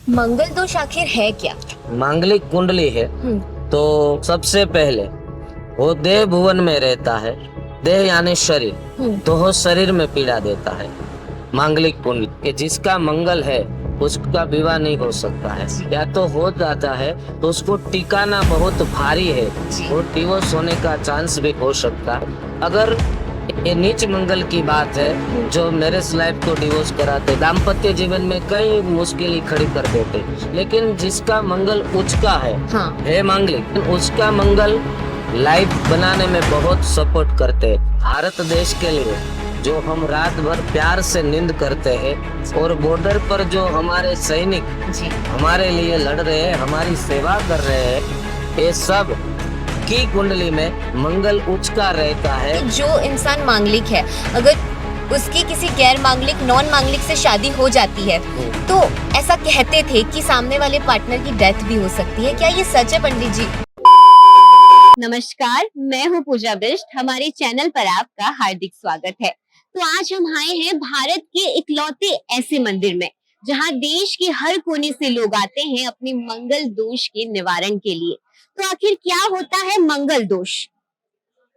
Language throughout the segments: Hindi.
मंगल दोष आखिर है क्या? मांगलिक कुंडली है तो सबसे पहले वो देह भुवन में रहता है। देह यानी शरीर, तो वो शरीर में पीड़ा देता है। मांगलिक कुंडली कि जिसका मंगल है उसका विवाह नहीं हो सकता है, या तो हो जाता है तो उसको टिकाना बहुत भारी है, वो डिवोर्स होने का चांस भी हो सकता है। अगर ये नीच मंगल की बात है जो मैरिज लाइफ को डिवोर्स कराते, दाम्पत्य जीवन में कई मुश्किलें खड़ी कर देते, लेकिन जिसका मंगल उच्च का है मांगलिक, उसका मंगल लाइफ बनाने में बहुत सपोर्ट करते हैं। भारत देश के लिए जो हम रात भर प्यार से नींद करते हैं, और बॉर्डर पर जो हमारे सैनिक हमारे लिए लड़ रहे हैं, हमारी सेवा कर रहे हैं, ये सब की कुंडली में मंगल उच्च का रहता है। कि जो इंसान मांगलिक है, अगर उसकी किसी गैर मांगलिक नॉन मांगलिक से शादी हो जाती है तो ऐसा कहते थे कि सामने वाले पार्टनर की डेथ भी हो सकती है। क्या ये सच है पंडित जी? नमस्कार, मैं हूँ पूजा बिष्ट। हमारे चैनल पर आपका हार्दिक स्वागत है। तो आज हम आए हैं भारत के इकलौते ऐसे मंदिर में जहाँ देश के हर कोने से लोग आते हैं अपने मंगल दोष के निवारण के लिए। तो आखिर क्या होता है मंगल दोष?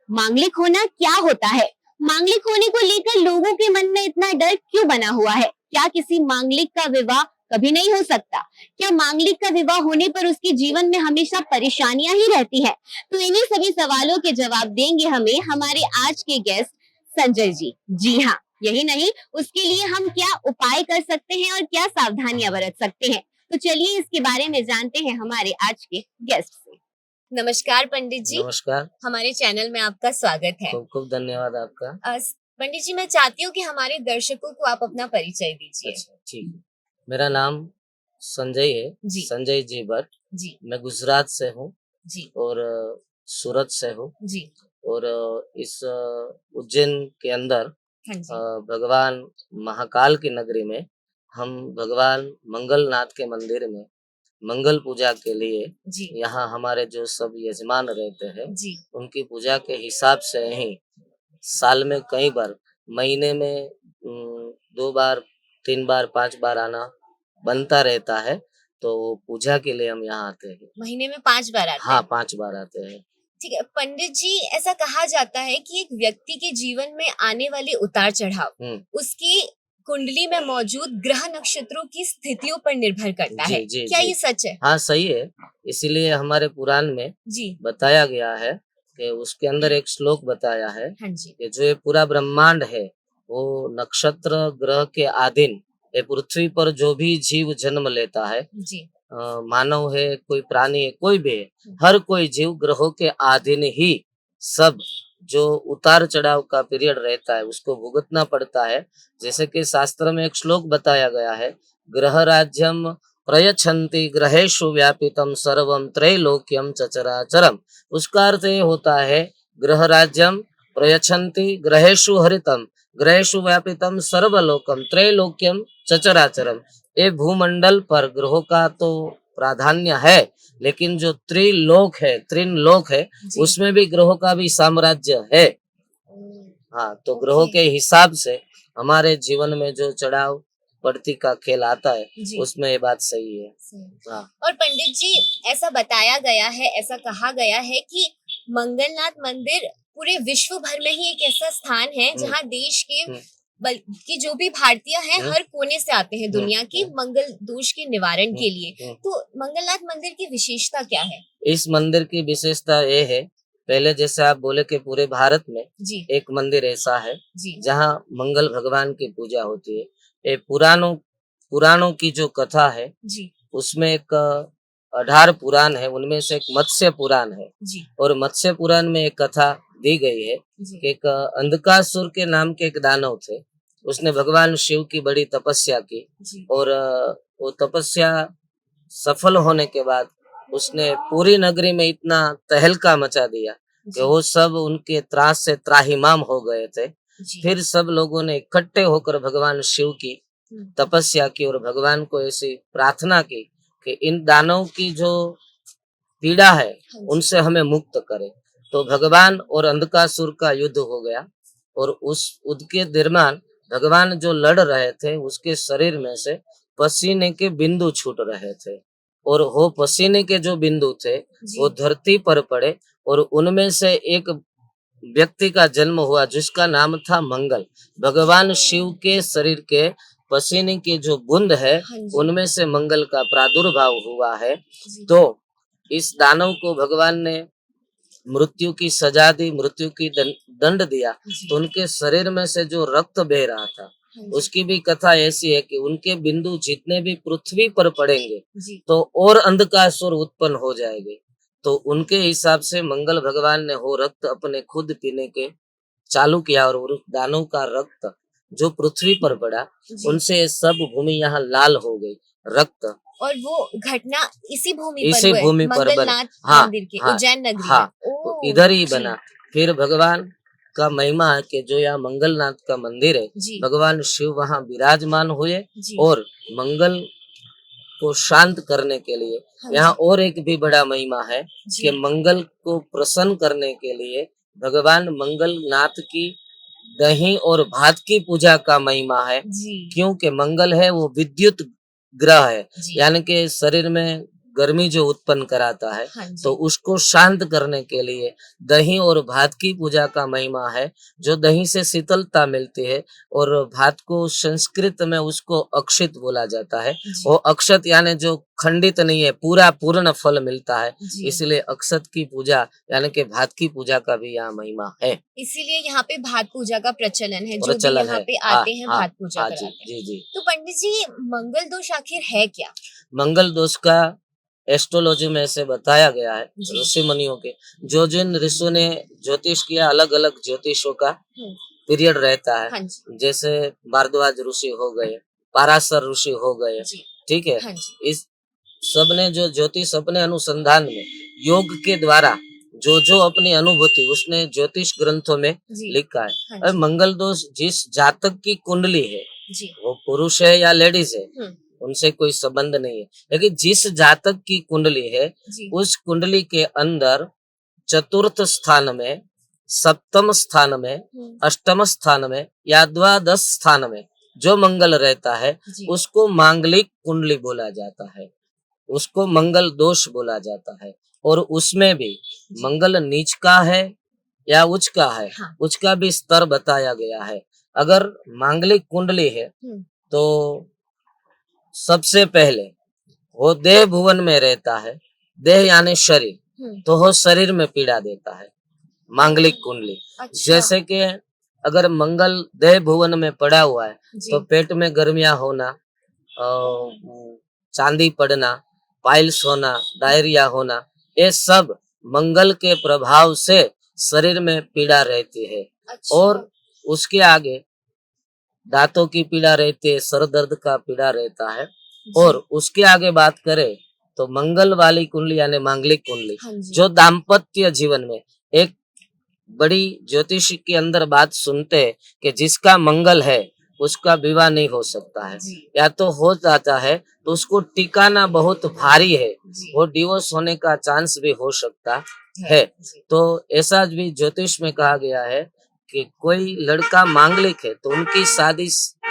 मांगलिक होना क्या होता है? मांगलिक होने को लेकर लोगों के मन में इतना डर क्यों बना हुआ है? क्या किसी मांगलिक का विवाह कभी नहीं हो सकता? क्या मांगलिक का विवाह होने पर उसके जीवन में हमेशा परेशानियां ही रहती है? तो इन्हीं सभी सवालों के जवाब देंगे हमें हमारे आज के गेस्ट संजय जी। जी हाँ, यही नहीं, उसके लिए हम क्या उपाय कर सकते हैं और क्या सावधानियां बरत सकते हैं, तो चलिए इसके बारे में जानते हैं हमारे आज के गेस्ट से। नमस्कार पंडित जी। नमस्कार, हमारे चैनल में आपका स्वागत है। खूब खूब धन्यवाद आपका। पंडित जी, मैं चाहती हूँ कि हमारे दर्शकों को आप अपना परिचय दीजिए। अच्छा, ठीक है। मेरा नाम संजय है जी। संजय जी भट्ट। जी मैं गुजरात से हूँ जी और सूरत से हूँ, जी। और इस उज्जैन के अंदर हाँ जी। भगवान महाकाल की नगरी में हम भगवान मंगलनाथ के मंदिर में मंगल पूजा के लिए जी यहाँ हमारे जो सब यजमान रहते हैं, जी उनकी पूजा के हिसाब से ही साल में कई बार, महीने में 2 बार, 3 बार, 5 बार आना बनता रहता है। तो पूजा के लिए हम यहाँ आते हैं। महीने में 5 बार आते हाँ, हैं? 5 बार आते हैं। ठीक है पंडित जी, ऐसा कहा जाता है कि एक व्यक्ति के जीवन में आने वाले उतार चढ़ाव उसकी कुंडली में मौजूद ग्रह नक्षत्रों की स्थितियों पर निर्भर करता है। क्या ये सच है? हाँ, सही है। इसीलिए हमारे पुराण में जी बताया गया है कि उसके अंदर एक श्लोक बताया है हाँ जी। कि जो ये पूरा ब्रह्मांड है, वो नक्षत्र ग्रह के अधीन, ये पृथ्वी पर जो भी जीव जन्म लेता है, जी मानव है, कोई प्राणी है, कोई भी है, हर कोई जीव ग्रहों के अधीन ही सब जो उतार चढ़ाव का पीरियड रहता है उसको भुगतना पड़ता है। जैसे कि शास्त्र में एक श्लोक बताया गया है, ग्रह राज्यम प्रयच्छन्ति ग्रहेषु व्यापितम सर्वम त्रैलोक्यम चचराचरम। उसका अर्थ ये होता है, ग्रह राज्यम प्रयच्छन्ति ग्रहेषु हरितम ग्रहेषु व्यापितम सर्वलोकम त्रैलोक्यम चचराचरम। ये भूमंडल पर ग्रहों का तो प्राधान्य है, लेकिन जो त्रिलोक है, त्रिन लोक है, उसमें भी ग्रहों का भी साम्राज्य है। हाँ, तो ग्रहों के हिसाब से हमारे जीवन में जो चढ़ाव बढ़ती का खेल आता है, उसमें ये बात सही है। हाँ। और पंडित जी, ऐसा बताया गया है, ऐसा कहा गया है कि मंगलनाथ मंदिर पूरे विश्व भर में ही एक ऐसा स्थान है जहाँ देश के बल्कि जो भी भारतीय हैं हर कोने से आते हैं दुनिया के मंगल दोष के निवारण के लिए। तो मंगलनाथ मंदिर की विशेषता क्या है? इस मंदिर की विशेषता ये है, पहले जैसे आप बोले कि पूरे भारत में एक मंदिर ऐसा है जहाँ मंगल भगवान की पूजा होती है। ये पुराणों की जो कथा है उसमें एक 18 पुराण है, उनमें से एक मत्स्य पुराण है। और मत्स्य पुराण में एक कथा दी गई है कि एक अंधकासुर के नाम के एक दानव थे, उसने भगवान शिव की बड़ी तपस्या की, और वो तपस्या सफल होने के बाद उसने पूरी नगरी में इतना तहलका मचा दिया कि वो सब उनके त्रास से त्राहिमाम हो गए थे। फिर सब लोगों ने इकट्ठे होकर भगवान शिव की तपस्या की और भगवान को ऐसी प्रार्थना की कि इन दानव की जो पीड़ा है उनसे हमें मुक्त करे। तो भगवान और अंधकासुर का युद्ध हो गया, और उस युद्ध के दरमियान भगवान जो लड़ रहे थे उसके शरीर में से पसीने के बिंदु छूट रहे थे, और वो पसीने के जो बिंदु थे जी। वो धरती पर पड़े, और उनमें से एक व्यक्ति का जन्म हुआ जिसका नाम था मंगल। भगवान शिव के शरीर के पसीने की जो बूंद है हाँ जी। उनमें से मंगल का प्रादुर्भाव हुआ है। जी। तो इस दानव को भगवान ने मृत्यु की सजा दी, मृत्यु की दंड दिया। जी। तो उनके शरीर में से जो रक्त बह रहा था हाँ जी। उसकी भी कथा ऐसी है कि उनके बिंदु जितने भी पृथ्वी पर पड़ेंगे जी। तो और अंधकासुर उत्पन्न हो जाएंगे। तो उनके हिसाब से मंगल भगवान ने वो रक्त अपने खुद पीने के चालू किया, और उस दानव का रक्त जो पृथ्वी पर पड़ा जी। उनसे सब भूमि यहाँ लाल हो गई, रक्त और वो घटना इसी भूमि पर इसी हुए, भूमि पर बना। मंगलनाथ हाँ मंदिर के हाँ उज्जैन नगरी हाँ, में। तो ओह इधर ही जी। बना। फिर भगवान का महिमा है कि जो यहाँ मंगलनाथ का मंदिर है, जी। भगवान शिव वहाँ विराजमान हुए, जी। और मंगल को शांत करने के लिए हाँ यहाँ जी। और एक भी बड़ा महिमा है जी। कि मंगल को प्रसन्न करने के लिए भगवान मंगलनाथ की दही और भात की पूजा का महिमा है। जी। क्योंकि मंगल है वो विद्युत ग्रह है, जी। यानी कि शरीर में गर्मी जो उत्पन्न कराता है, हाँ जी। तो उसको शांत करने के लिए दही और भात की पूजा का महिमा है। जो दही से शीतलता मिलती है, और भात को संस्कृत में उसको अक्षित बोला जाता है। जी। वो अक्षत यानी जो खंडित नहीं है, पूरा पूर्ण फल मिलता है, जी। इसलिए अक्षत की पूजा यानी कि भात की पूजा का भी यहाँ महिमा है, इसीलिए यहाँ पे भात पूजा का प्रचलन है, जो भी प्रचलन यहाँ है। पे हाँ आते हैं हाँ भात पूजा हाँ, जी कराते हैं। जी जी। तो पंडित जी, मंगल दोष आखिर है क्या? मंगल दोष का एस्ट्रोलॉजी में ऐसे बताया गया है जी। ऋषि मुनियों के, जो जिन ऋषियों ने ज्योतिष किया, अलग अलग ज्योतिषों का हम्म। पीरियड रहता हाँ है। जी। जैसे भारद्वाज ऋषि हो गए, पाराशर ऋषि हो गए, जी। ठीक है। हाँ जी। इस सब ने जो ज्योतिष अपने अनुसंधान में योग के द्वारा जो जो अपनी अनुभूति उसने ज्योतिष ग्रंथों में जी। लिखा है। हाँ और जी। मंगल दोष जिस जातक की कुंडली है, जी। वो पुरुष है या लेडीज है, हम्म। उनसे कोई संबंध नहीं है, लेकिन जिस जातक की कुंडली है जी। उस कुंडली के अंदर चतुर्थ स्थान में, सप्तम स्थान में, अष्टम स्थान में या द्वादश स्थान में जो मंगल रहता है जी। उसको मांगलिक कुंडली बोला जाता है, उसको मंगल दोष बोला जाता है। और उसमें भी जी। मंगल नीच का है या उच्च का है, हाँ। उच्च का भी स्तर बताया गया है। अगर मांगलिक कुंडली है तो सबसे पहले वो देह भुवन में रहता है, देह यानी शरीर, तो वो शरीर में पीड़ा देता है मांगलिक कुंडली। अच्छा। जैसे कि अगर मंगल देह भुवन में पड़ा हुआ है तो जी। पेट में गर्मियां होना, चांदी पड़ना, पाइल्स होना, डायरिया होना, ये सब मंगल के प्रभाव से शरीर में पीड़ा रहती है। अच्छा। और उसके आगे दांतों की पीड़ा रहती है, सर दर्द का पीड़ा रहता है। जी। और उसके आगे बात करें तो मंगल वाली कुंडली यानी मांगलिक कुंडली, हाँ जी। जो दाम्पत्य जीवन में एक बड़ी ज्योतिष के अंदर बात सुनते हैं कि जिसका मंगल है उसका विवाह नहीं हो सकता है, जी। या तो हो जाता है तो उसको टिकाना बहुत भारी है, जी। वो डिवोर्स होने का चांस भी हो सकता है। जी। तो ऐसा भी ज्योतिष में कहा गया है कि कोई लड़का मांगलिक है तो उनकी शादी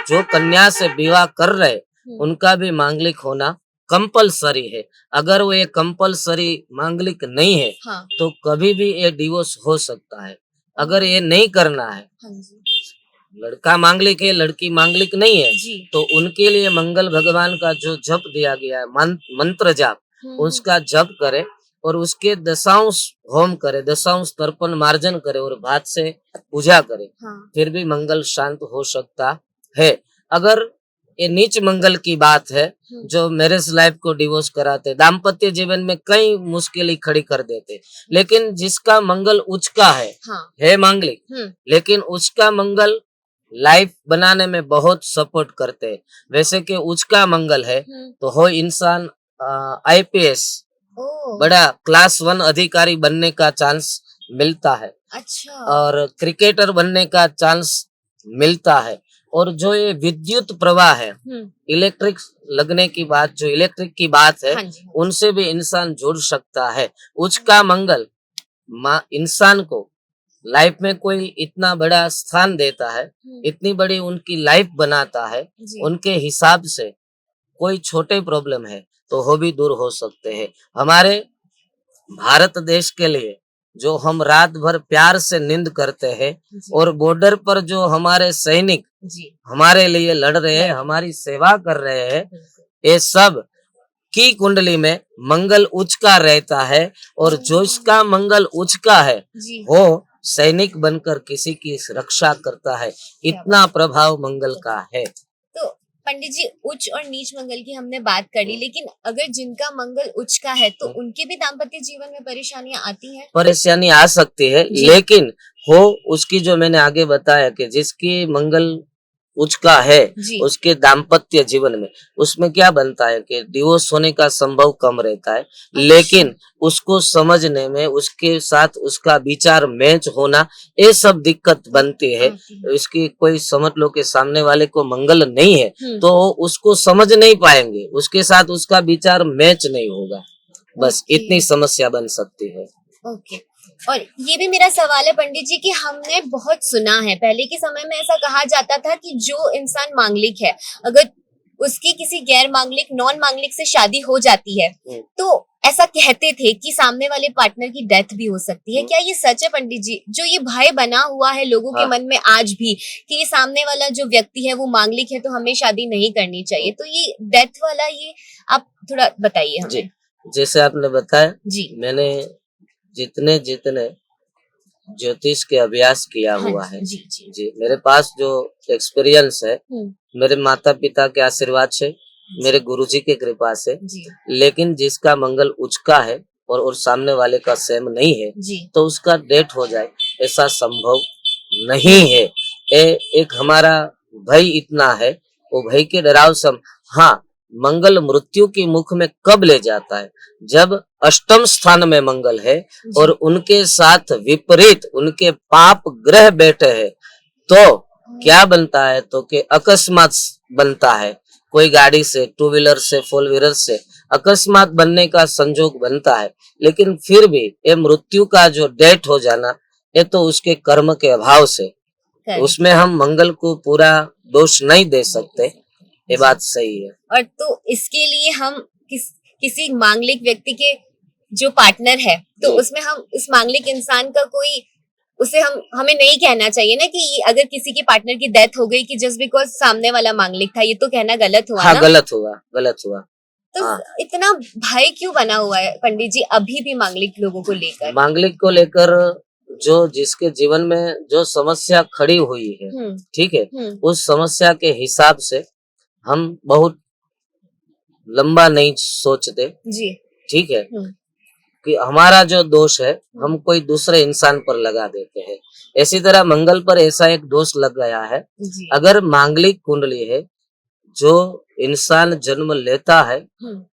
जो कन्या से विवाह कर रहे उनका भी मांगलिक होना कंपलसरी है। अगर वो ये कंपलसरी मांगलिक नहीं है हाँ। तो कभी भी ये डिवोर्स हो सकता है। अगर ये नहीं करना है, हाँ जी। लड़का मांगलिक है लड़की मांगलिक नहीं है, जी। तो उनके लिए मंगल भगवान का जो जप दिया गया है, मंत्र जाप, उसका जप करे और उसके दशांश होम करे, दशांश तर्पण मार्जन करे और भात से पूजा करे। हाँ। फिर भी मंगल शांत हो सकता है। अगर ये नीच मंगल की बात है जो मैरिज लाइफ को डिवोर्स कराते, दाम्पत्य जीवन में कई मुश्किलें खड़ी कर देते, लेकिन जिसका मंगल उच्च का हाँ। है मांगलिक, लेकिन उसका मंगल लाइफ बनाने में बहुत सपोर्ट करते हैं। वैसे कि उच्च का मंगल है तो हो इंसान आईपीएस बड़ा क्लास 1 अधिकारी बनने का चांस मिलता है। अच्छा। और क्रिकेटर बनने का चांस मिलता है। और जो ये विद्युत प्रवाह है, इलेक्ट्रिक लगने की बात, जो इलेक्ट्रिक की बात है, हाँ जी। उनसे भी इंसान जुड़ सकता है। उच्च का मंगल इंसान को लाइफ में कोई इतना बड़ा स्थान देता है, इतनी बड़ी उनकी लाइफ बनाता है, उनके हिसाब से कोई छोटे प्रॉब्लम है तो वो भी दूर हो सकते हैं। हमारे भारत देश के लिए जो हम रात भर प्यार से नींद करते हैं जी और बॉर्डर पर जो हमारे सैनिक जी हमारे लिए लड़ रहे हैं, हमारी सेवा कर रहे हैं, ये सब की कुंडली में मंगल उच्च का रहता है और जो इसका मंगल उच्च का है जी वो सैनिक बनकर किसी की रक्षा करता है। इतना प्रभाव मंगल का है। तो पंडित जी, उच्च और नीच मंगल की हमने बात कर ली, लेकिन अगर जिनका मंगल उच्च का है तो उनके भी दाम्पत्य जीवन में परेशानियां आती हैं? परेशानी आ सकती है, जी। लेकिन वो उसकी जो मैंने आगे बताया कि जिसकी मंगल उच्च का है जी उसके दाम्पत्य जीवन में उसमें क्या बनता है कि डिवोर्स होने का संभव कम रहता है, लेकिन उसको समझने में उसके साथ उसका विचार मैच होना ये सब दिक्कत बनती है। इसकी कोई समझ लो कि सामने वाले को मंगल नहीं है तो उसको समझ नहीं पाएंगे, उसके साथ उसका विचार मैच नहीं होगा, बस इतनी समस्या बन सकती है। ओके। और ये भी मेरा सवाल है पंडित जी कि हमने बहुत सुना है, पहले के समय में ऐसा कहा जाता था कि जो इंसान मांगलिक है, अगर उसकी किसी गैर मांगलिक नॉन मांगलिक से शादी हो जाती है तो ऐसा कहते थे कि सामने वाले पार्टनर की डेथ भी हो सकती है। क्या ये सच है पंडित जी? जो ये भय बना हुआ है लोगों के मन में आज भी कि ये सामने वाला जो व्यक्ति है वो मांगलिक है तो हमें शादी नहीं करनी चाहिए, तो ये डेथ वाला ये आप थोड़ा बताइए हमें। जी, जैसे आपने बताया जी मैंने जितने जितने ज्योतिष के अभ्यास किया हुआ है, जी जी जी मेरे पास जो एक्सपीरियंस है मेरे माता पिता के आशीर्वाद से, मेरे गुरुजी के कृपा से, जी लेकिन जिसका मंगल उच्च का है और सामने वाले का सेम नहीं है जी तो उसका डेथ हो जाए ऐसा संभव नहीं है। एक हमारा भय इतना है, वो भय के डराव सम हाँ, मंगल मृत्यु की मुख में कब ले जाता है? जब अष्टम स्थान में मंगल है और उनके साथ विपरीत उनके पाप ग्रह बैठे हैं तो क्या बनता है तो कि अकस्मात बनता है, कोई गाड़ी से, टू व्हीलर से, फोर व्हीलर से अकस्मात बनने का संजोग बनता है, लेकिन फिर भी ये मृत्यु का जो डेथ हो जाना ये तो उसके कर्म के अभाव से, उसमें हम मंगल को पूरा दोष नहीं दे सकते, ये बात सही है। और तो इसके लिए हम किसी मांगलिक व्यक्ति के जो पार्टनर है तो उसमें हम इस मांगलिक इंसान का कोई उसे हमें नहीं कहना चाहिए ना कि अगर किसी के पार्टनर की डेथ हो गई कि जस्ट बिकॉज सामने वाला मांगलिक था, ये तो कहना गलत हुआ। हाँ, ना? गलत हुआ। तो हाँ। इतना भय क्यों बना हुआ है पंडित जी अभी भी मांगलिक लोगों को लेकर? मांगलिक को लेकर जो जिसके जीवन में जो समस्या खड़ी हुई है, ठीक है, उस समस्या के हिसाब से हम बहुत लंबा नहीं सोचते जी, ठीक है, कि हमारा जो दोष है हम कोई दूसरे इंसान पर लगा देते हैं। इसी तरह मंगल पर ऐसा एक दोष लग गया है, अगर मांगलिक कुंडली है जो इंसान जन्म लेता है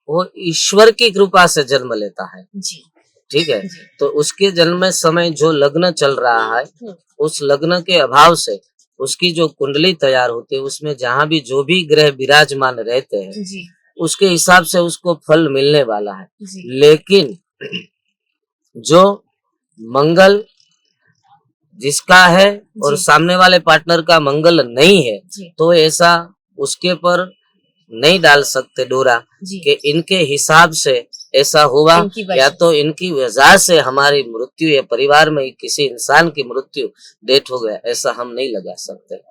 वो ईश्वर की कृपा से जन्म लेता है जी, ठीक है, तो उसके जन्म समय जो लग्न चल रहा है उस लग्न के अभाव से उसकी जो कुंडली तैयार होती है उसमें जहाँ भी जो भी ग्रह विराजमान रहते हैं जी, उसके हिसाब से उसको फल मिलने वाला है। लेकिन जो मंगल जिसका है और सामने वाले पार्टनर का मंगल नहीं है तो ऐसा उसके पर नहीं डाल सकते डोरा कि इनके हिसाब से ऐसा हुआ या तो इनकी वजह से हमारी मृत्यु या परिवार में किसी इंसान की मृत्यु डेथ हो गया, ऐसा हम नहीं लगा सकते।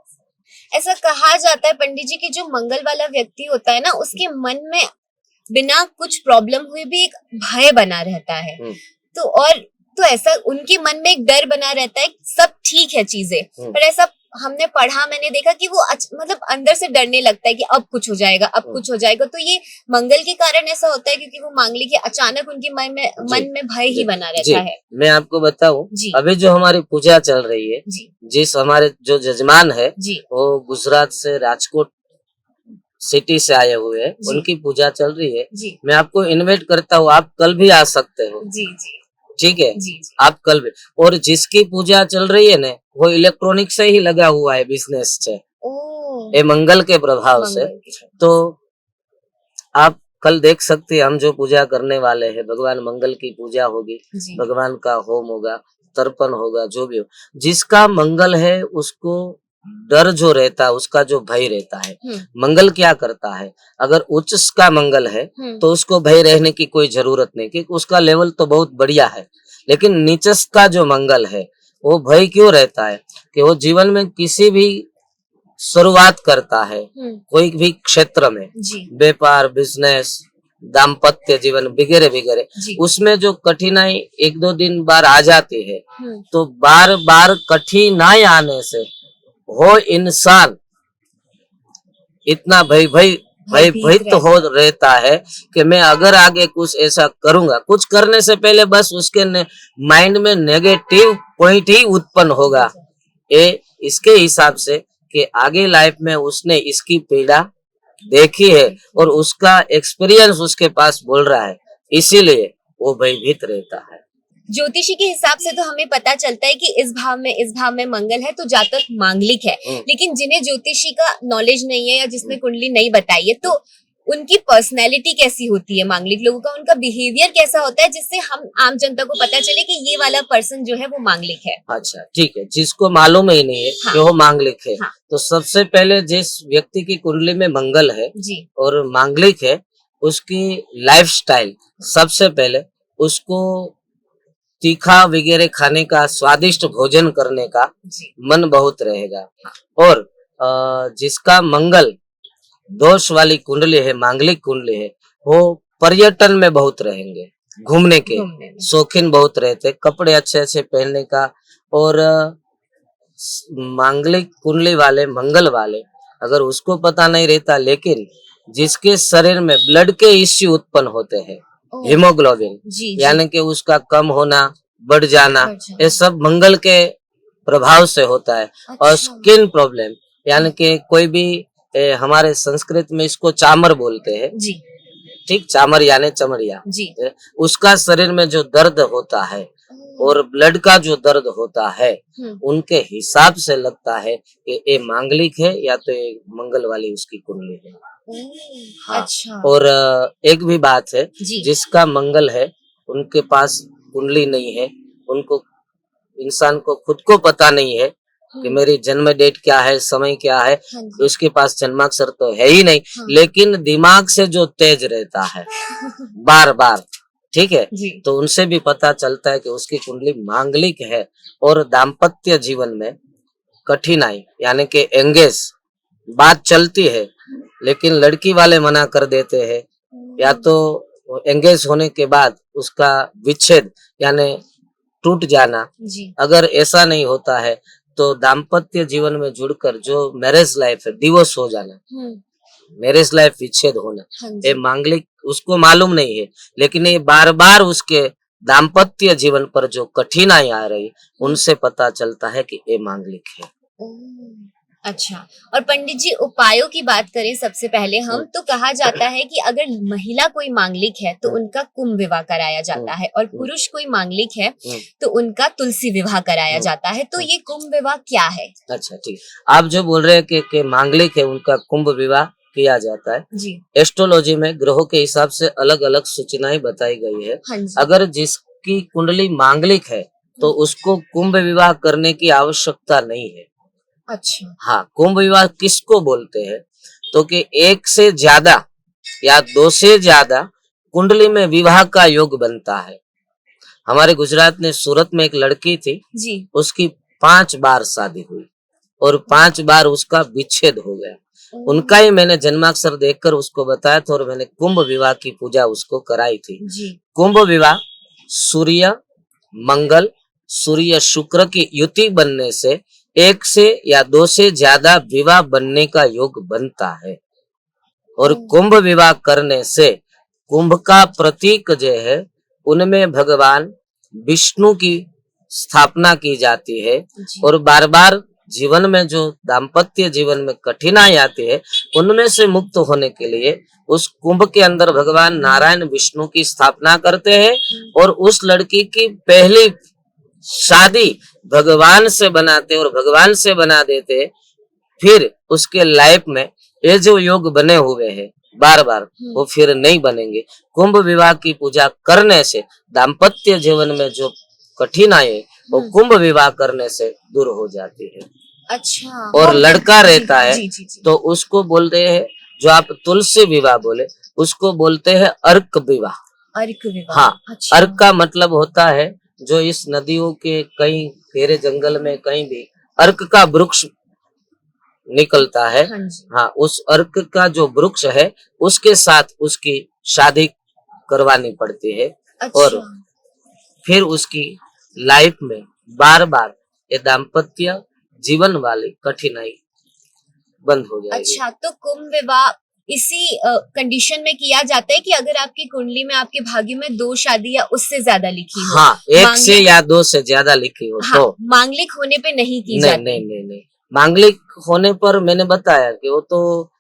ऐसा कहा जाता है पंडित जी कि जो मंगल वाला व्यक्ति होता है ना उसके मन में बिना कुछ प्रॉब्लम हुए भी एक भय बना रहता है, तो ऐसा उनके मन में एक डर बना रहता है, सब ठीक है चीजें, पर ऐसा हमने पढ़ा, मैंने देखा कि वो मतलब अंदर से डरने लगता है कि अब कुछ हो जाएगा, अब कुछ हो जाएगा। तो ये मंगल के कारण ऐसा होता है क्योंकि वो मांगलिक है, अचानक उनके मन में भय ही बना रहता है। मैं आपको बताऊं, अभी जो हमारी पूजा चल रही है, जिस हमारे जो जजमान है वो गुजरात से राजकोट सिटी से आए हुए हैं, उनकी पूजा चल रही है, मैं आपको इनवाइट करता हूँ, आप कल भी आ सकते हो जी, ठीक है जी, आप कल भी। और जिसकी पूजा चल रही है ना वो इलेक्ट्रॉनिक से ही लगा हुआ है बिजनेस से, ये मंगल के प्रभाव से, तो आप कल देख सकते हैं हम जो पूजा करने वाले हैं, भगवान मंगल की पूजा होगी, भगवान का होम होगा, तर्पण होगा, जो भी हो, जिसका मंगल है उसको डर जो रहता है, उसका जो भय रहता है, मंगल क्या करता है, अगर उच्च का मंगल है तो उसको भय रहने की कोई जरूरत नहीं, क्योंकि उसका लेवल तो बहुत बढ़िया है। लेकिन नीचस का जो मंगल है वो भय क्यों रहता है कि वो जीवन में किसी भी शुरुआत करता है, कोई भी क्षेत्र में, व्यापार, बिजनेस, दाम्पत्य जीवन वगैरह वगैरह, उसमें जो कठिनाई एक दो दिन बार आ जाती है, तो बार बार कठिनाई आने से वो इंसान इतना भयभीत हो रहता है कि मैं अगर आगे कुछ ऐसा करूंगा, कुछ करने से पहले बस उसके माइंड में नेगेटिव पॉइंट ही उत्पन्न होगा। ये इसके हिसाब से कि आगे लाइफ में उसने इसकी पीड़ा देखी है और उसका एक्सपीरियंस उसके पास बोल रहा है, इसीलिए वो भयभीत रहता है। ज्योतिषी के हिसाब से तो हमें पता चलता है कि इस भाव में मंगल है तो जातक मांगलिक है, लेकिन जिन्हें ज्योतिषी का नॉलेज नहीं है या जिसने कुंडली नहीं बताई है, तो उनकी पर्सनैलिटी कैसी होती है मांगलिक लोगों का, उनका बिहेवियर कैसा होता है, जिससे हम आम जनता को पता चले कि ये वाला पर्सन जो है वो मांगलिक है। अच्छा, ठीक है। जिसको मालूम ही नहीं है कि वो मांगलिक है, तो सबसे पहले जिस व्यक्ति की कुंडली में मंगल है और मांगलिक है, उसकी लाइफस्टाइल, सबसे पहले उसको तीखा वगैरह खाने का, स्वादिष्ट भोजन करने का मन बहुत रहेगा। और जिसका मंगल दोष वाली कुंडली है, मांगलिक कुंडली है, वो पर्यटन में बहुत रहेंगे, घूमने के शौकीन बहुत रहते, कपड़े अच्छे अच्छे पहनने का। और मांगलिक कुंडली वाले, मंगल वाले, अगर उसको पता नहीं रहता, लेकिन जिसके शरीर में ब्लड के इश्यू उत्पन्न होते हैं, हीमोग्लोबिन यानी कि उसका कम होना, बढ़ जाना, ये सब मंगल के प्रभाव से होता है। और स्किन प्रॉब्लम, यानी कि कोई भी हमारे संस्कृत में इसको चामर बोलते हैं, ठीक, चामर यानी चमड़िया, उसका शरीर में जो दर्द होता है और ब्लड का जो दर्द होता है, उनके हिसाब से लगता है कि ये मांगलिक है या तो ये मंगल वाली उसकी कुंडली है। हाँ। अच्छा। और एक भी बात है, जिसका मंगल है उनके पास कुंडली नहीं है, उनको, इंसान को खुद को पता नहीं है कि मेरी जन्म डेट क्या है, समय क्या है, उसके पास जन्माक्षर तो है ही नहीं, लेकिन दिमाग से जो तेज रहता है बार बार, ठीक है, तो उनसे भी पता चलता है कि उसकी कुंडली मांगलिक है। और दाम्पत्य जीवन में कठिनाई, यानी कि एंगेज, बात चलती है लेकिन लड़की वाले मना कर देते हैं, या तो एंगेज होने के बाद उसका विच्छेद यानी टूट जाना, अगर ऐसा नहीं होता है तो दाम्पत्य जीवन में जुड़कर जो मैरिज लाइफ है, डिवोर्स हो जाना, मैरिज लाइफ विच्छेद होना, ये मांगलिक उसको मालूम नहीं है, लेकिन ये बार बार उसके दाम्पत्य जीवन पर जो कठिनाई आ रही, उनसे पता चलता है कि ये मांगलिक है। अच्छा, और पंडित जी उपायों की बात करें सबसे पहले हम, तो कहा जाता है कि अगर महिला कोई मांगलिक है तो उनका कुंभ विवाह कराया जाता है, और पुरुष कोई मांगलिक है तो उनका तुलसी विवाह कराया जाता है। तो ये कुंभ विवाह क्या है? अच्छा, ठीक, आप जो बोल रहे हैं कि मांगलिक है उनका कुंभ विवाह किया जाता है जी। एस्ट्रोलॉजी में ग्रहों के हिसाब से अलग अलग सूचनाएं बताई गई है। अगर जिसकी कुंडली मांगलिक है तो उसको कुंभ विवाह करने की आवश्यकता नहीं है। अच्छा, हाँ, कुंभ विवाह किसको बोलते हैं, तो कि एक से ज्यादा या दो से ज्यादा कुंडली में विवाह का योग बनता है। हमारे गुजरात में सूरत में एक लड़की थी जी, उसकी 5 बार शादी हुई और 5 बार उसका विच्छेद हो गया। उनका ही मैंने जन्माक्षर देखकर उसको बताया था और मैंने कुंभ विवाह की पूजा उसको कराई थी जी। कुंभ विवाह सूर्य मंगल, सूर्य शुक्र की युति बनने से एक से या दो से ज्यादा विवाह बनने का योग बनता है। और कुंभ विवाह करने से कुंभ का प्रतीक जो है उनमें भगवान विष्णु की स्थापना की जाती है। और बार बार जीवन में जो दाम्पत्य जीवन में कठिनाई आती है उनमें से मुक्त होने के लिए उस कुंभ के अंदर भगवान नारायण विष्णु की स्थापना करते हैं और उस लड़की की पहली शादी भगवान से बनाते और भगवान से बना देते। फिर उसके लाइफ में ये जो योग बने हुए हैं बार बार वो फिर नहीं बनेंगे। कुंभ विवाह की पूजा करने से दाम्पत्य जीवन में जो कठिनाई है वो कुंभ विवाह करने से दूर हो जाती है। अच्छा। और वो लड़का जी, रहता है जी, जी, जी। तो उसको बोलते हैं, जो आप तुलसी विवाह बोले उसको बोलते हैं अर्क विवाह। अर्क विवाह। हाँ, अच्छा। अर्क का मतलब होता है जो इस नदियों के कहीं घेरे जंगल में कहीं भी अर्क का वृक्ष निकलता है। हाँ जी। हाँ, उस अर्क का जो वृक्ष है उसके साथ उसकी शादी करवानी पड़ती है। और अच्छा। फिर उसकी लाइफ में बार बार ये दाम्पत्य जीवन वाली कठिनाई बंद हो जाएगी। अच्छा, तो कुंभ विवाह इसी कंडीशन में किया जाता है कि अगर आपकी कुंडली में, आपके भाग्य में 2 शादी या उससे ज्यादा लिखी हो। हाँ, एक से मांगलिक, या 2 से ज्यादा लिखी हो हाँ, तो। मांगलिक होने पे नहीं की नहीं जाती। नहीं नहीं नहीं, मांगलिक होने पर मैंने बताया कि वो तो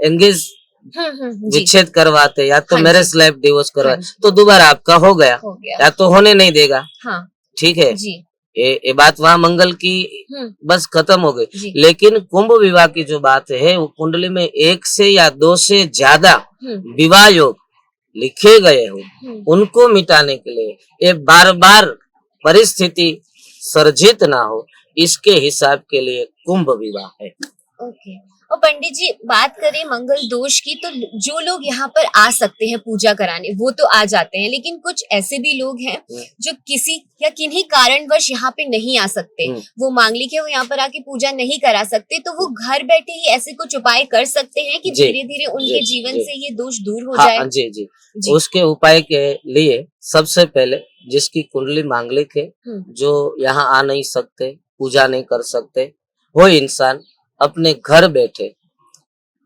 एंगेज जी। विच्छेद करवाते, या तो हाँ मैरिज जी। लाइफ डिवोर्स हाँ करवाते, जी। तो दोबारा आपका हो गया, हो गया। या तो होने नहीं देगा। हाँ ठीक है, जी। ये बात वहां मंगल की बस खत्म हो जी। गई। लेकिन कुंभ विवाह की जो बात है वो कुंडली में 1 से या 2 से ज्यादा विवाह योग लिखे गए हो उनको मिटाने के लिए ये बार बार परिस्थिति सर्जित ना हो, इसके हिसाब के लिए कुंभ विवाह है। ओके। और पंडित जी, बात करें मंगल दोष की, तो जो लोग यहाँ पर आ सकते हैं पूजा कराने वो तो आ जाते हैं, लेकिन कुछ ऐसे भी लोग हैं जो किसी या किन्हीं कारणवश यहाँ पे नहीं आ सकते। वो मांगलिक है, वो यहाँ पर आके पूजा नहीं करा सकते, तो वो घर बैठे ही ऐसे कुछ उपाय कर सकते हैं कि धीरे धीरे उनके जीवन से ये दोष दूर हो जाए। जी जी जी। उसके उपाय के लिए सबसे पहले जिसकी कुंडली मांगलिक है, जो यहाँ आ नहीं सकते, पूजा नहीं कर सकते, वो इंसान अपने घर बैठे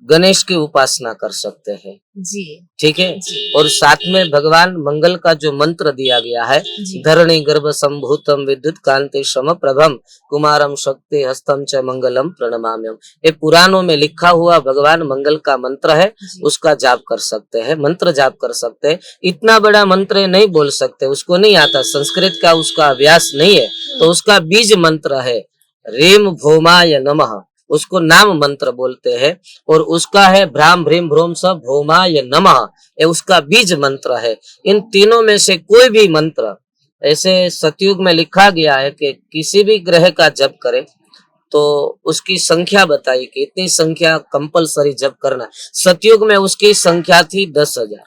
गणेश की उपासना कर सकते हैं जी। ठीक है जी। और साथ में भगवान मंगल का जो मंत्र दिया गया है, धरणी गर्भ संभूतम विद्युत कांति श्रम प्रभम कुमारम शक्ति हस्तम च मंगलम प्रणमाम्यम, ये पुराणों में लिखा हुआ भगवान मंगल का मंत्र है, उसका जाप कर सकते हैं, मंत्र जाप कर सकते हैं। इतना बड़ा मंत्र नहीं बोल सकते, उसको नहीं आता, संस्कृत का उसका अभ्यास नहीं है, तो उसका बीज मंत्र है रीम भौमाय नमः, उसको नाम मंत्र बोलते हैं। और उसका है भ्राम भ्रीम भ्रोम स भौमाय नमः, ये उसका बीज मंत्र है। इन तीनों में से कोई भी मंत्र, ऐसे सतयुग में लिखा गया है कि किसी भी ग्रह का जप करे तो उसकी संख्या बताई कि इतनी संख्या कंपलसरी जप करना। सतयुग में उसकी संख्या थी 10,000,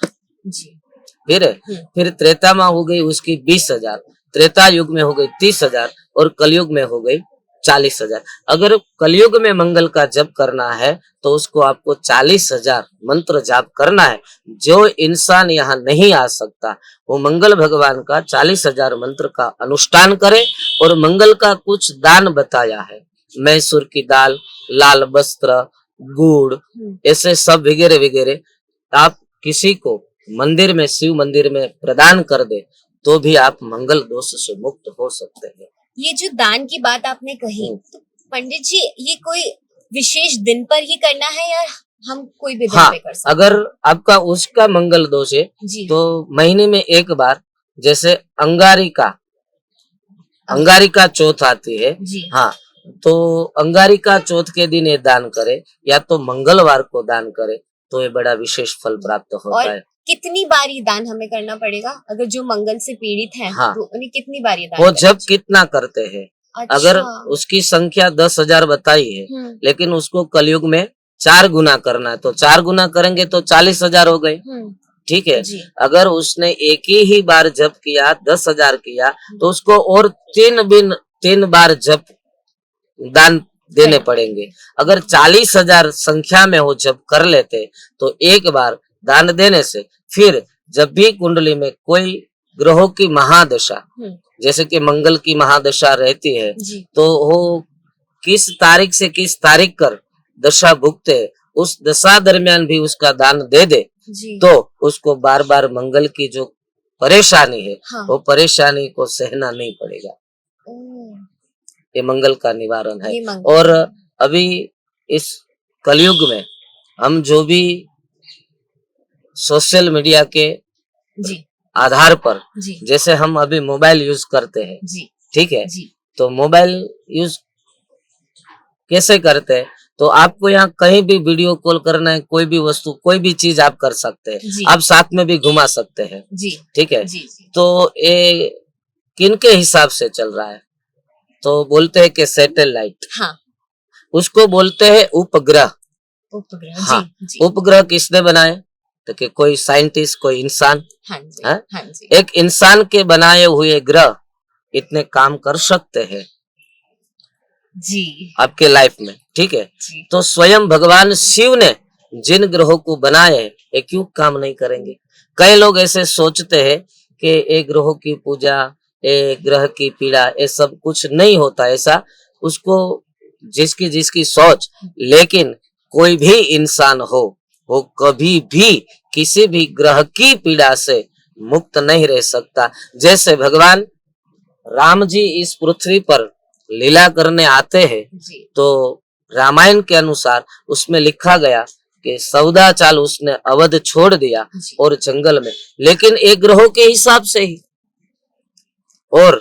फिर त्रेता में हो गई उसकी 20,000, त्रेता युग में हो गई 30,000 और कलयुग में हो गई 40,000। अगर कलयुग में मंगल का जप करना है तो उसको आपको 40,000 मंत्र जाप करना है। जो इंसान यहाँ नहीं आ सकता वो मंगल भगवान का 40,000 मंत्र का अनुष्ठान करे। और मंगल का कुछ दान बताया है, मैसूर की दाल, लाल वस्त्र, गुड़, ऐसे सब वगैरह वगैरह आप किसी को मंदिर में, शिव मंदिर में प्रदान कर दे तो भी आप मंगल दोष से मुक्त हो सकते हैं। ये जो दान की बात आपने कही, तो पंडित जी ये कोई विशेष दिन पर ही करना है या हम कोई भी दिन पे कर सकते हैं? अगर आपका उसका मंगल दोष है तो महीने में एक बार, जैसे अंगारिका चौथ आती है, हाँ, तो अंगारिका चौथ के दिन ये दान करे या तो मंगलवार को दान करे तो ये बड़ा विशेष फल प्राप्त होता है। कितनी बार ये दान हमें करना पड़ेगा? अगर जो मंगल से पीड़ित हैं, तो उन्हें कितनी बार ये दान वो जब कितना करते हैं। अच्छा। अगर उसकी संख्या 10,000 बताई है, लेकिन उसको कलयुग में 4 गुना करना है, तो 4 गुना करेंगे तो 40,000 हो गए। ठीक है। अगर उसने एक ही बार जप किया, 10,000 किया, तो उसको और 3 बार जप दान देने पड़ेंगे। अगर 40,000 संख्या में वो जप कर लेते तो एक बार दान देने से फिर जब भी कुंडली में कोई ग्रहों की महादशा, जैसे कि मंगल की महादशा रहती है, तो वो किस तारीख से किस तारीख कर दशा भुगते, उस दशा दरमियान भी उसका दान दे दे तो उसको बार बार मंगल की जो परेशानी है, वो परेशानी को सहना नहीं पड़ेगा। ये मंगल का निवारण है। और अभी इस कलयुग में हम जो भी सोशल मीडिया के आधार पर, जैसे हम अभी मोबाइल यूज करते हैं, ठीक है, तो मोबाइल यूज कैसे करते हैं, तो आपको यहाँ कहीं भी वीडियो कॉल करना है, कोई भी वस्तु, कोई भी चीज आप कर सकते हैं, आप साथ में भी घुमा सकते हैं, ठीक है। तो ये किन के हिसाब से चल रहा है, तो बोलते हैं कि सैटेलाइट, उसको बोलते हैं उपग्रह। उपग्रह। हाँ, जी जी। उपग्रह किसने बनाए? तो कि कोई साइंटिस्ट, कोई इंसान। हाँ जी। हाँ? हाँ जी। एक इंसान के बनाए हुए ग्रह इतने काम कर सकते हैं जी आपके लाइफ में, ठीक है? जी। तो स्वयं भगवान शिव ने जिन ग्रहों को बनाए हैं, ये क्यों काम नहीं करेंगे? कई लोग ऐसे सोचते हैं कि एक ग्रहों की पूजा, एक ग्रह की पीड़ा, ये सब कुछ नहीं होता ऐसा, उसको जिसकी जिसकी सोच। लेकिन कोई भी इंसान हो, वो कभी भी किसी भी ग्रह की पीड़ा से मुक्त नहीं रह सकता। जैसे भगवान राम जी इस पृथ्वी पर लीला करने आते हैं, जी तो रामायण के अनुसार उसमें लिखा गया कि 14 साल उसने अवध छोड़ दिया जी। और जंगल में, लेकिन एक ग्रहों के हिसाब से ही। और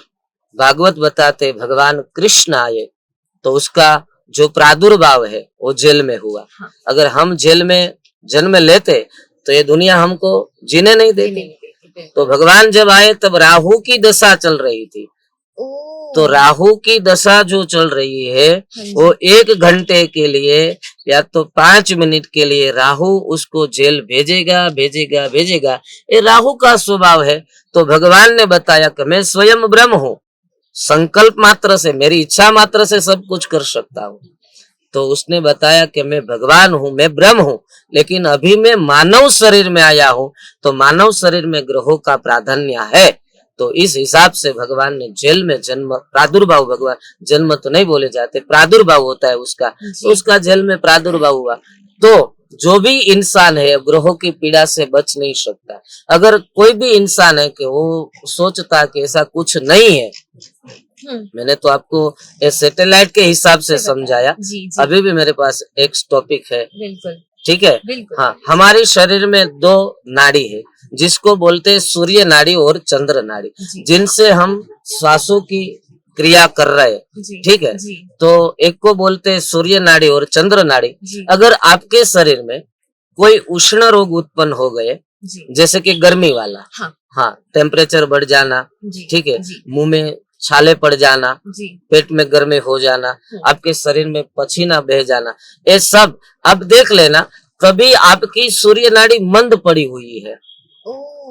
भागवत बताते भगवान कृष्ण आए तो उसका जो प्रादुर्भाव है वो जेल में हुआ। हाँ। अगर हम जेल में जन्म लेते तो ये दुनिया हमको जीने नहीं जी देती। नहीं देती। तो भगवान जब आए तब राहु की दशा चल रही थी। तो राहु की दशा जो चल रही है, हाँ जी। वो 1 घंटे के लिए या तो 5 मिनट के लिए राहु उसको जेल भेजेगा भेजेगा भेजेगा। ये राहु का स्वभाव है। तो भगवान ने बताया कि मैं स्वयं ब्रह्म हूँ, संकल्प मात्र से, मेरी इच्छा मात्र से सब कुछ कर सकता हूँ। तो उसने बताया कि मैं भगवान हूँ, मैं ब्रह्म हूँ, लेकिन अभी मैं मानव शरीर में आया हूँ, तो मानव शरीर में ग्रहों का प्राधान्य है। तो इस हिसाब से भगवान ने जेल में जन्म, प्रादुर्भाव, भगवान जन्म तो नहीं बोले जाते, प्रादुर्भाव होता है उसका, तो उसका जेल में प्रादुर्भाव हुआ। तो जो भी इंसान है ग्रहों की पीड़ा से बच नहीं सकता। अगर कोई भी इंसान है कि वो सोचता कि ऐसा कुछ नहीं है, मैंने तो आपको सैटेलाइट के हिसाब से समझाया। जी जी। अभी भी मेरे पास एक टॉपिक है, बिल्कुल ठीक है? बिल्कुल। हाँ, हमारे शरीर में 2 नाड़ी है, जिसको बोलते हैं सूर्य नाड़ी और चंद्र नाड़ी, जिनसे हम श्वासों की क्रिया कर रहे हैं, ठीक है? जी तो एक को बोलते हैं सूर्य नाड़ी और चंद्र नाड़ी। जी। अगर आपके शरीर में कोई उष्ण रोग उत्पन्न हो गए, जी जैसे कि गर्मी वाला, हाँ हाँ, टेम्परेचर बढ़ जाना, जी ठीक है, जी मुंह में छाले पड़ जाना, जी। पेट में गर्मी हो जाना, आपके शरीर में पसीना बह जाना, ये सब अब देख लेना। कभी आपकी सूर्य नाड़ी मंद पड़ी हुई है,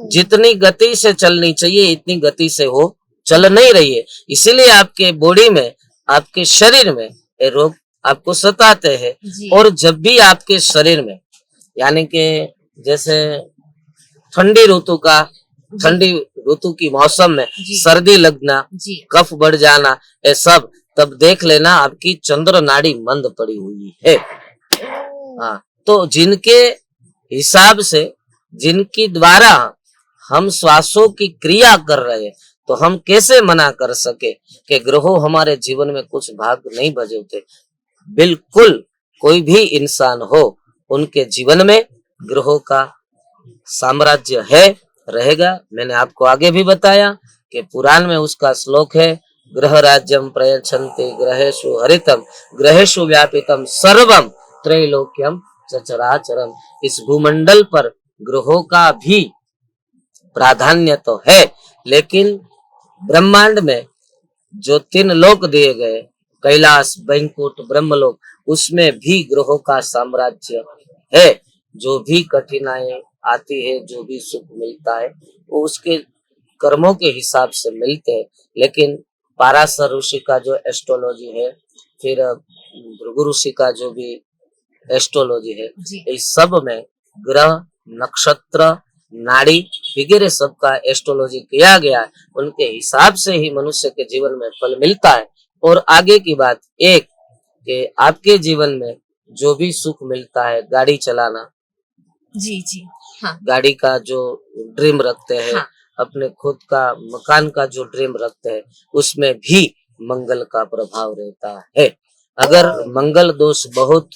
जितनी गति से चलनी चाहिए इतनी गति से वो चल नहीं रही है, इसीलिए आपके बॉडी में, आपके शरीर में ये रोग आपको सताते हैं। और जब भी आपके शरीर में, यानी कि जैसे ठंडी ऋतु का, ठंडी ऋतु की मौसम में सर्दी लगना, कफ बढ़ जाना, ये सब, तब देख लेना आपकी चंद्र नाड़ी मंद पड़ी हुई है। हाँ, तो जिनके हिसाब से, जिनकी द्वारा हम श्वासों की क्रिया कर रहे हैं, तो हम कैसे मना कर सके कि ग्रहों हमारे जीवन में कुछ भाग नहीं बजाते। बिल्कुल कोई भी इंसान हो, उनके जीवन में ग्रहों का साम्राज्य है, रहेगा। मैंने आपको आगे भी बताया कि पुराण में उसका श्लोक है, ग्रह राज्यम प्रयच्छन्ति ग्रहेषु हरितम ग्रहेषु व्यापितम सर्वम त्रैलोक्यम चराचरम। इस भूमंडल पर ग्रहों का भी प्राधान्य तो है, लेकिन ब्रह्मांड में जो 3 लोक दिए गए, कैलाश, वैकुंठ, ब्रह्मलोक, उसमें भी ग्रहों का साम्राज्य है। जो भी कठिनाई आती है, जो भी सुख मिलता है, वो उसके कर्मों के हिसाब से मिलते हैं। लेकिन पाराशर ऋषि का जो एस्ट्रोलॉजी है, फिर भृगु ऋषि का जो भी एस्ट्रोलॉजी है, इस सब में ग्रह, नक्षत्र, नाड़ी वगैरह सबका एस्ट्रोलॉजी किया गया है। उनके हिसाब से ही मनुष्य के जीवन में फल मिलता है। और आगे की बात एक कि आपके जीवन में जो भी सुख मिलता है, गाड़ी चलाना, जी जी, हाँ, गाड़ी का जो ड्रीम रखते हैं, हाँ, अपने खुद का मकान का जो ड्रीम रखते हैं, उसमें भी मंगल का प्रभाव रहता है। अगर मंगल दोष बहुत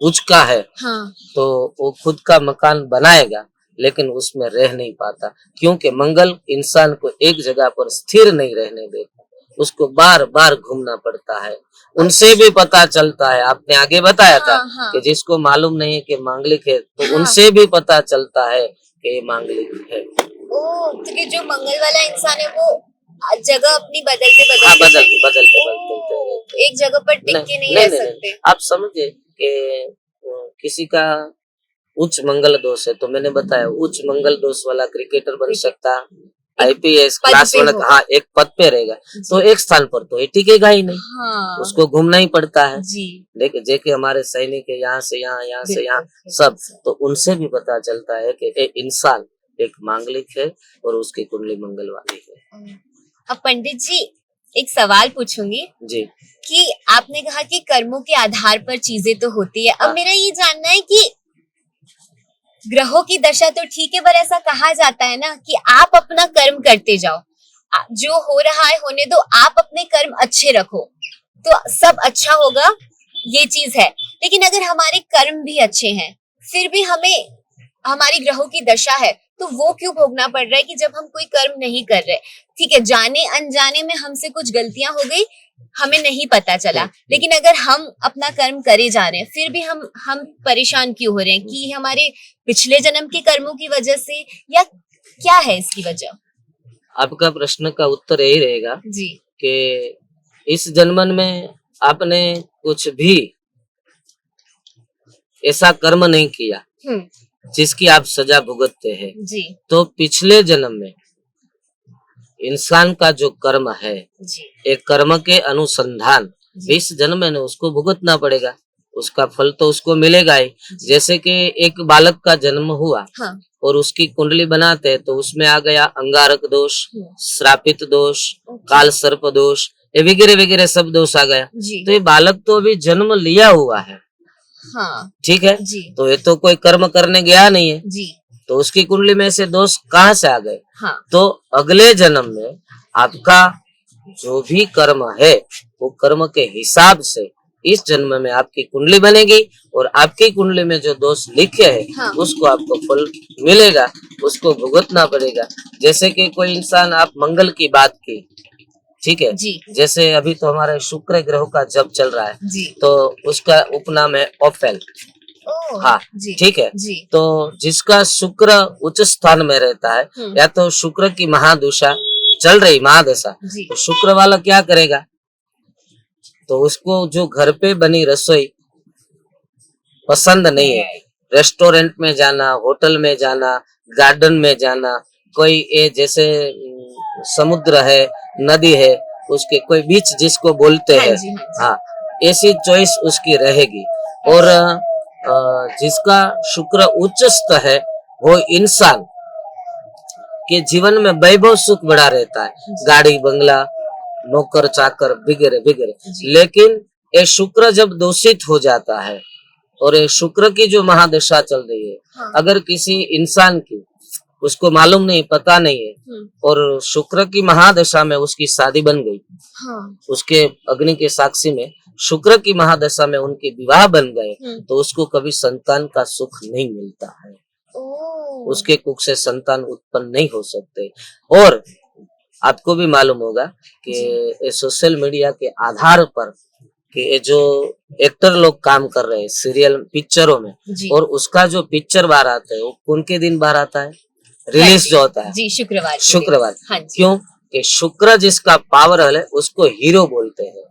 उच्च का है, हाँ, तो वो खुद का मकान बनाएगा, लेकिन उसमें रह नहीं पाता, क्योंकि मंगल इंसान को एक जगह पर स्थिर नहीं रहने देता, उसको बार बार घूमना पड़ता है। उनसे भी पता चलता है, आपने आगे बताया था कि जिसको मालूम नहीं है कि मांगलिक है, तो उनसे भी पता चलता है कि ये मांगलिक है। तो कि जो मंगल वाला इंसान है वो जगह अपनी बदलते बदलते रहते एक जगह पर टिक के नहीं रह सकते। आप समझे कि किसी का उच्च मंगल दोष है, तो मैंने बताया उच्च मंगल दोष वाला क्रिकेटर बन सकता, आईपीएस क्लास वन, हाँ एक पद पे रहेगा, तो एक स्थान पर तो ये टिकेगा ही नहीं। हाँ। उसको घूमना ही पड़ता है जी। देखिए जैसे हमारे सैनिक है, यहाँ से यहाँ, यहाँ से यहाँ सब, तो उनसे भी पता चलता है कि एक इंसान एक मांगलिक है और उसकी कुंडली मंगल वाली है। अब पंडित जी एक सवाल पूछूंगी जी, कि आपने कहा कि कर्मों के आधार पर चीजें तो होती है। अब मेरा ये जानना है कि ग्रहों की दशा तो ठीक है, पर ऐसा कहा जाता है ना कि आप अपना कर्म करते जाओ, जो हो रहा है होने दो, आप अपने कर्म अच्छे रखो तो सब अच्छा होगा, ये चीज है। लेकिन अगर हमारे कर्म भी अच्छे हैं फिर भी हमें हमारी ग्रहों की दशा है, तो वो क्यों भोगना पड़ रहा है कि जब हम कोई कर्म नहीं कर रहे? ठीक है, जाने अनजाने में हमसे कुछ गलतियां हो गई, हमें नहीं पता चला, लेकिन अगर हम अपना कर्म करे जा रहे हैं फिर भी हम परेशान क्यों हो रहे हैं? कि हमारे पिछले जन्म के कर्मों की वजह से, या क्या है इसकी वजह? आपका प्रश्न का उत्तर यही रहेगा जी, कि इस जन्म में आपने कुछ भी ऐसा कर्म नहीं किया जिसकी आप सजा भुगतते हैं जी, तो पिछले जन्म में इंसान का जो कर्म है जी, एक कर्म के अनुसंधान इस जन्म में उसको भुगतना पड़ेगा, उसका फल तो उसको मिलेगा ही। जैसे कि एक बालक का जन्म हुआ हाँ, और उसकी कुंडली बनाते हैं तो उसमें आ गया अंगारक दोष, श्रापित दोष, काल सर्प दोष, ये वगैरह वगैरह सब दोष आ गया। तो ये बालक तो अभी जन्म लिया हुआ है हाँ, ठीक है जी, तो ये तो कोई कर्म करने गया नहीं है जी, तो उसकी कुंडली में से दोष कहाँ से आ गए हाँ, तो अगले जन्म में आपका जो भी कर्म है वो कर्म के हिसाब से इस जन्म में आपकी कुंडली बनेगी और आपकी कुंडली में जो दोष लिखे हैं हाँ, उसको आपको फल मिलेगा, उसको भुगतना पड़ेगा। जैसे कि कोई इंसान, आप मंगल की बात की, ठीक है जी, जैसे अभी तो हमारे शुक्र ग्रह का जब चल रहा है जी, तो उसका उपनाम है ओफेल हाँ ठीक है जी, तो जिसका शुक्र उच्च स्थान में रहता है या तो शुक्र की महादशा चल रही महादशा, तो शुक्र वाला क्या करेगा, तो उसको जो घर पे बनी रसोई पसंद नहीं है, रेस्टोरेंट में जाना, होटल में जाना, गार्डन में जाना, कोई ये जैसे समुद्र है, नदी है, उसके कोई बीच जिसको बोलते हैं हाँ, ऐसी चॉइस उसकी रहेगी। और जिसका शुक्र उच्चस्थ है वो इंसान के जीवन में वैभव सुख बढ़ा रहता है, गाड़ी बंगला, नौकर चाकर वगैरह वगैरह। लेकिन ये शुक्र जब दूषित हो जाता है और ये शुक्र की जो महादशा चल रही है हाँ, अगर किसी इंसान की उसको मालूम नहीं, पता नहीं है और शुक्र की महादशा में उसकी शादी बन गई हाँ, उसके अग्नि के साक्षी में शुक्र की महादशा में उनके विवाह बन गए, तो उसको कभी संतान का सुख नहीं मिलता है, उसके कुख से संतान उत्पन्न नहीं हो सकते। और आपको भी मालूम होगा कि सोशल मीडिया के आधार पर कि जो एक्टर लोग काम कर रहे हैं सीरियल पिक्चरों में, और उसका जो पिक्चर बाहर आता है वो कौन के दिन बाहर आता है, रिलीज जो होता है जी शुक्रवार हाँ, क्यों कि शुक्र जिसका पावर है उसको हीरो बोलते हैं,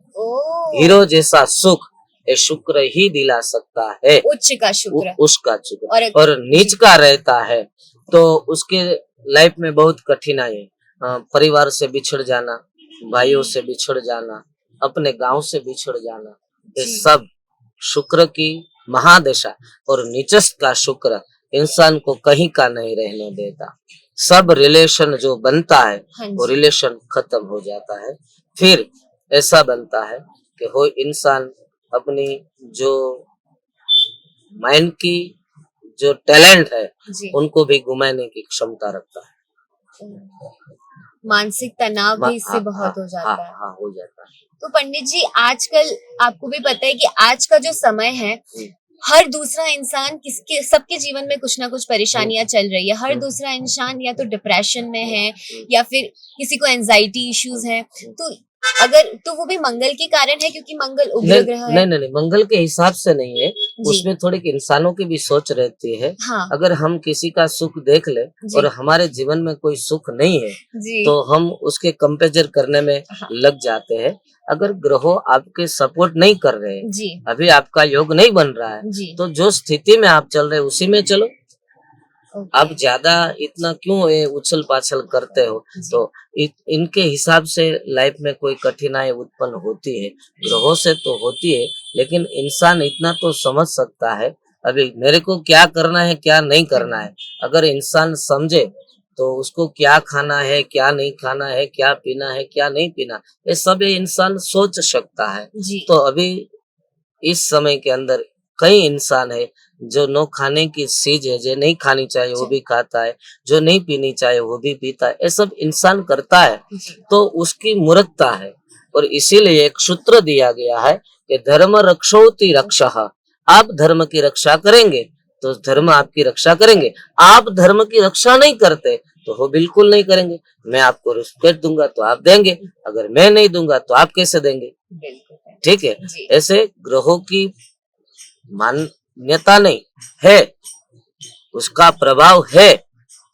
हीरो जैसा सुख ये शुक्र ही दिला सकता है, उच्च का शुक्र, उसका शुक्र, और नीच का रहता है तो उसके लाइफ में बहुत कठिनाई, परिवार से बिछड़ जाना, भाइयों से बिछड़ जाना, अपने गांव से बिछड़ जाना, ये सब शुक्र की महादशा और नीचस्थ का शुक्र इंसान को कहीं का नहीं रहने देता। सब रिलेशन जो बनता है वो रिलेशन खत्म हो जाता है। फिर ऐसा बनता है कि वो इंसान अपनी जो माइंड की जो टैलेंट है उनको भी घुमाने की क्षमता रखता है। मानसिक तनाव भी इससे बहुत हो जाता है। हो जाता है। तो पंडित जी आजकल आपको भी पता है कि आज का जो समय है, हर दूसरा इंसान किसके सबके जीवन में कुछ ना कुछ परेशानियां चल रही है। हर दूसरा इंसान या तो डिप्रेशन में है या फिर किसी को एंजाइटी इश्यूज हैं। तो अगर तो वो भी मंगल के कारण है, क्योंकि मंगल उग्र नहीं ग्रह है। नहीं नहीं नहीं, मंगल के हिसाब से नहीं है, जी। उसमें थोड़ी इंसानों की भी सोच रहती है। हाँ। अगर हम किसी का सुख देख ले जी। और हमारे जीवन में कोई सुख नहीं है जी। तो हम उसके कंपेयर करने में हाँ। लग जाते हैं। अगर ग्रहों आपके सपोर्ट नहीं कर रहे हैं, जी। अभी आपका योग नहीं बन रहा है, जी। तो जो स्थिति में आप चल रहे हैं उसी में चलो। ओके। आप ज्यादा इतना क्यों ये उछल पाछल करते हो? जी। तो इनके हिसाब से लाइफ में कोई कठिनाई उत्पन्न होती है, ग्रहों से तो होती है, लेकिन इंसान इतना तो समझ सकता है अभी मेरे को क्या करना है क्या नहीं करना है। अगर इंसान समझे तो उसको क्या खाना है क्या नहीं खाना है, क्या पीना है क्या नहीं पीना, ये सब ये इंसान सोच सकता है। जी। तो अभी इस समय के अंदर कई इंसान है जो नो खाने की चीज है, जो नहीं खानी चाहिए वो भी खाता है, जो नहीं पीनी चाहिए वो भी पीता है, ये सब इंसान करता है। जी। तो उसकी मूर्खता है और इसीलिए एक सूत्र दिया गया है कि धर्म रक्षोति रक्षः। आप धर्म की रक्षा करेंगे तो धर्म आपकी रक्षा करेंगे। आप धर्म की रक्षा नहीं करते तो वो बिल्कुल नहीं करेंगे। मैं आपको रिस्पेक्ट दूंगा तो आप देंगे, अगर मैं नहीं दूंगा तो आप कैसे देंगे? बिल्कुल। ठीक है। जी। ऐसे ग्रहों की मान्यता नहीं है, उसका प्रभाव है,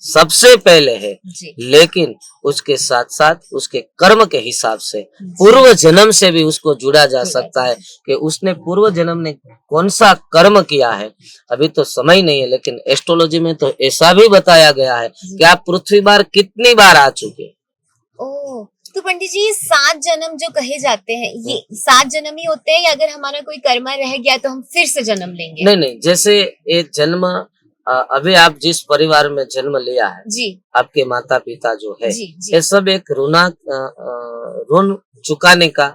सबसे पहले है, जी। लेकिन उसके साथ साथ उसके कर्म के हिसाब से जी। पूर्व जन्म से भी उसको जुड़ा जा जुड़ा सकता जा है कि उसने पूर्व जन्म ने कौन सा कर्म किया है। अभी तो समय नहीं है, लेकिन एस्ट्रोलॉजी में तो ऐसा भी बताया गया है जी। कि आप पृथ्वी बार कितनी बार आ चुके। ओह, तो पंडित जी, ये 7 जन्म जो कहे जाते हैं, ये 7 जन्म ही होते हैं, या अगर हमारा कोई कर्म रह गया तो हम फिर से जन्म लेंगे? नहीं नहीं, जैसे ये जन्म अभी आप जिस परिवार में जन्म लिया है, जी। आपके माता पिता जो है, जी। जी। ये सब एक ऋण चुकाने का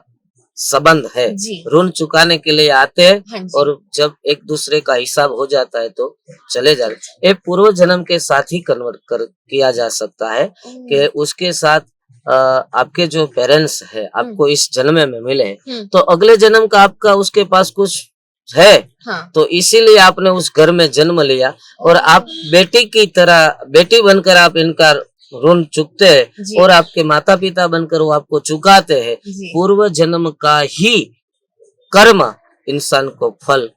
संबंध है। जी। ऋण चुकाने के लिए आते हैं। हाँ जी। और जब एक दूसरे का हिसाब हो जाता है तो चले जाते हैं। ये पूर्व जन्म के साथ ही कन्वर्ट कर किया जा सकता है कि उसके साथ आपके जो पेरेंट्स है आपको इस जन्म में मिले हैं, तो अगले जन्म का आपका उसके पास कुछ है। हाँ। तो इसीलिए आपने उस घर में जन्म लिया और आप बेटी की तरह, बेटी बनकर आप इनका ऋण चुकते हैं और आपके माता पिता बनकर वो आपको चुकाते हैं। पूर्व जन्म का ही कर्म इंसान को फल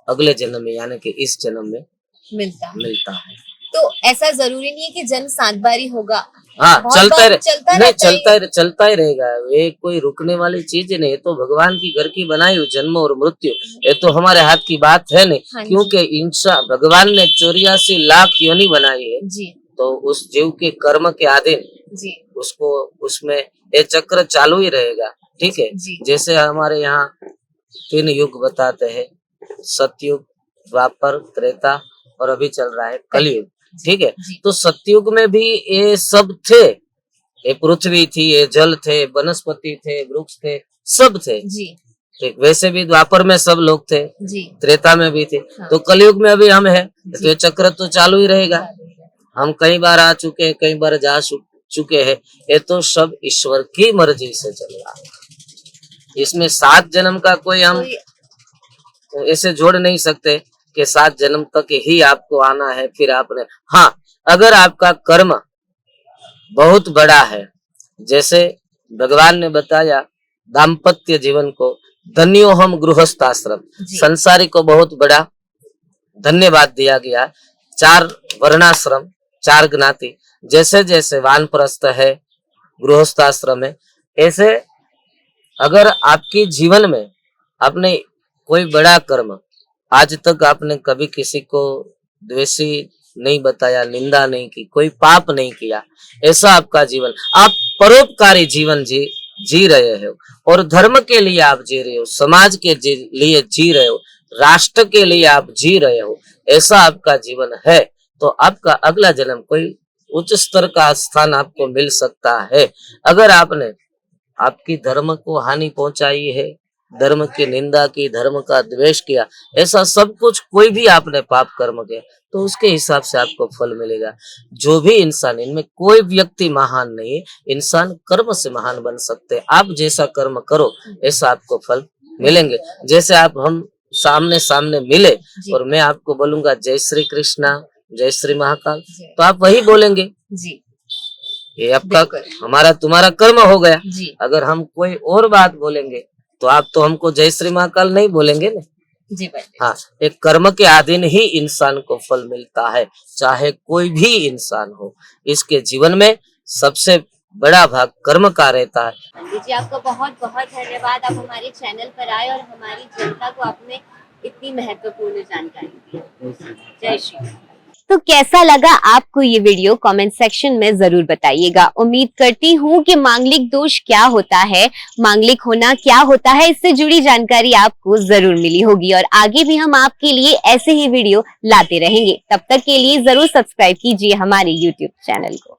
अगले जन्म में यानी कि इस जन्म में मिलता है। तो ऐसा जरूरी नहीं है कि जन्म 7 बार ही होगा। हाँ, चलता ही रहेगा। ये कोई रुकने वाली चीज नहीं है, तो भगवान की घर की बनाई हुई जन्म और मृत्यु, ये तो हमारे हाथ की बात है नहीं। हाँ, क्योंकि इंसान भगवान ने 84 लाख योनि बनाई है जी। तो उस जीव के कर्म के अधीन जी। उसको उसमें ये चक्र चालू ही रहेगा। ठीक है। जैसे हमारे यहाँ 3 युग बताते हैं, सतयुग, द्वापर, त्रेता और अभी चल रहा है कलयुग। ठीक है। तो सतयुग में भी ये सब थे, ये पृथ्वी थी, ये जल थे, वनस्पति थे, वृक्ष थे, सब थे जी। ठीक, वैसे भी द्वापर में सब लोग थे जी। त्रेता में भी थे। हाँ। तो कलयुग में अभी हम हैं, तो ये चक्र तो चालू ही रहेगा। हम कई बार आ चुके हैं, कई बार जा चुके हैं, ये तो सब ईश्वर की मर्जी से चल रहा है। इसमें 7 जन्म का कोई हम ऐसे जोड़ नहीं सकते कि 7 जन्म तक ही आपको आना है फिर आपने। हाँ, अगर आपका कर्म बहुत बड़ा है, जैसे भगवान ने बताया दाम्पत्य जीवन को धन्यो हम गृहस्थाश्रम, संसारी को बहुत बड़ा धन्यवाद दिया गया। 4 वर्णाश्रम, 4 ज्ञाति, जैसे जैसे वानप्रस्थ है, गृहस्थाश्रम है, ऐसे अगर आपकी जीवन में आपने कोई बड़ा कर्म, आज तक आपने कभी किसी को द्वेषी नहीं बताया, निंदा नहीं की, कोई पाप नहीं किया, ऐसा आपका जीवन, आप परोपकारी जीवन जी रहे हो और धर्म के लिए आप जी रहे हो, समाज के लिए जी रहे हो, राष्ट्र के लिए आप जी रहे हो, ऐसा आपका जीवन है, तो आपका अगला जन्म कोई उच्च स्तर का स्थान आपको मिल सकता है। अगर आपने आपकी धर्म को हानि पहुंचाई है, धर्म की निंदा की, धर्म का द्वेष किया, ऐसा सब कुछ कोई भी आपने पाप कर्म किया, तो उसके हिसाब से आपको फल मिलेगा। जो भी इंसान, इनमें कोई व्यक्ति महान नहीं है, इंसान कर्म से महान बन सकते हैं। आप जैसा कर्म करो ऐसा आपको फल मिलेंगे। जैसे आप हम सामने सामने मिले और मैं आपको बोलूंगा जय श्री कृष्णा, जय श्री महाकाल, तो आप वही बोलेंगे जी। ये आपका बिल्कुल। हमारा तुम्हारा कर्म हो गया। जी अगर हम कोई और बात बोलेंगे तो आप तो हमको जय श्री महाकाल नहीं बोलेंगे ना। जी भाई। हाँ, एक कर्म के अधीन ही इंसान को फल मिलता है, चाहे कोई भी इंसान हो। इसके जीवन में सबसे बड़ा भाग कर्म का रहता है। पंडित जी आपका बहुत बहुत धन्यवाद, आप हमारे चैनल पर आए और हमारी जनता को आपने इतनी महत्वपूर्ण जानकारी दी। जय श्री राम। तो कैसा लगा आपको ये वीडियो कमेंट सेक्शन में जरूर बताइएगा। उम्मीद करती हूँ कि मांगलिक दोष क्या होता है, मांगलिक होना क्या होता है, इससे जुड़ी जानकारी आपको जरूर मिली होगी और आगे भी हम आपके लिए ऐसे ही वीडियो लाते रहेंगे। तब तक के लिए जरूर सब्सक्राइब कीजिए हमारे YouTube चैनल को।